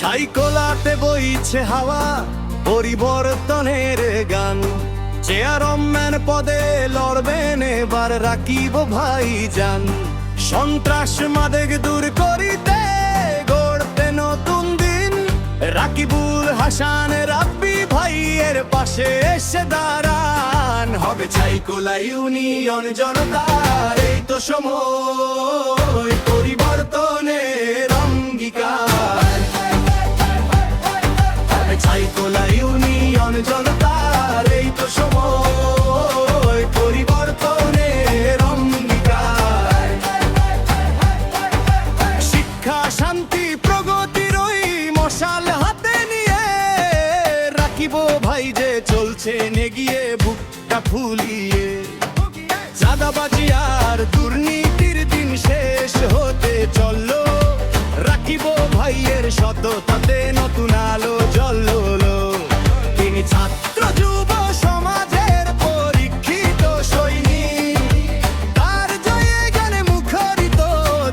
ছাইকোলাতে বইছে হাওয়া পরিবর্তনের গান। চেয়ারম্যান পদে লড়বেন এবার রাকিব ভাইজান। সন্ত্রাস মাদক দূর করিতে গড়তে নতুন দিন। রাকিবুল হাসান রাব্বি ভাইয়ের পাশে এসে দাঁড়ান। হবে ছাইকোলা ইউনিয়ন জনতার এই তো সময় পরিবর্তনের অঙ্গীকার। হবে ছাইকোলা ইউনিয়ন জনতার এই তো সময় পরিবর্তনের অঙ্গীকার। শিক্ষা শান্তি প্রগতির ওই মশাল হাতে নিয়ে রাকিব ভাই যে চলছে নেগিয়ে বুকটা ফুলিয়ে। চাঁদাবাজি আর দুর্নীতির দিন শেষ হতে চললো। রাকিব ভাইয়ের সততাতে নতুন আলো জ্বললো। তিনি ছাত্র যুব সমাজের পরীক্ষিত সৈনিক। তার জয়ে গানে মুখরিত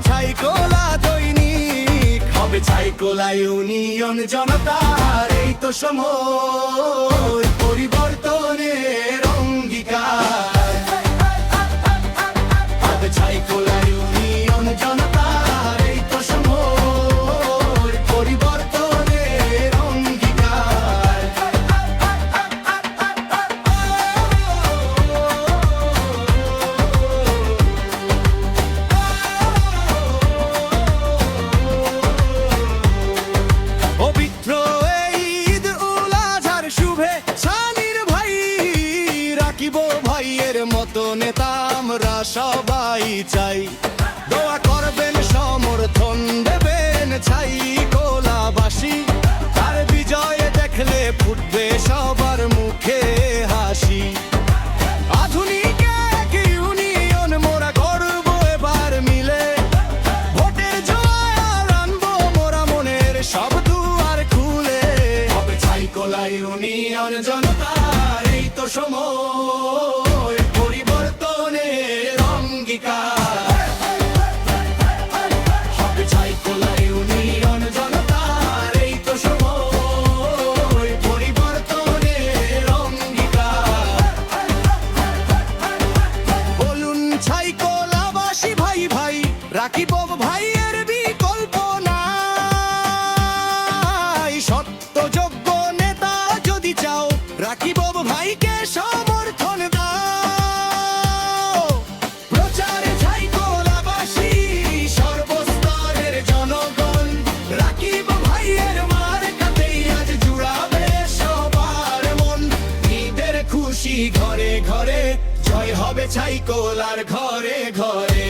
ছাইকোলা দৈনিক। হবে ছাইকোলা ইউনিয়ন জনতার এই তো সময় পরিবর্তনের অঙ্গীকার। হবে ছাইকোলা ইউনিয়ন জনতার এই তো সময় পরিবর্তনের অঙ্গীকার। পবিত্র এই ঈদ উল আজহার শুভেচ্ছা ভাই। রাকিব ভাইয়ের মতো নেতা আমরা সবাই চাই। দোয়া করবেন সমর্থন দেবেন ছাইকোলাবাসী। তার বিজয়ে দেখলে ফুটবে সবার মুখে হাসি। আধুনিক এক ইউনিয়ন মোরা করব এবার মিলে। ভোটের জোয়ার আনবো মোরা মনের সব দুয়ার খুলে। হবে ছাইকোলা ইউনিয়ন জনতার এই তো সময় পরিবর্তনের অঙ্গীকার। হবে ছাইকোলা ইউনিয়ন জনতার এই তো সময় পরিবর্তনের অঙ্গীকার। বলুন ছাইকোলাবাসী ভাই ভাই রাকিব ভাইয়ের বিকল্প নাই। সত্যযোগ্য নেতা যদি চাও রাকিব ভাইকে সমর্থন দাও। প্রচারে ছাইকোলাবাসী সর্বস্তরের জনগণ। রাকিব ভাইয়ের মার্কাতেই আজ জুড়াবে সবার মন। ঈদের খুশি ঘরে ঘরে জয় হবে ছাইকোলার ঘরে ঘরে।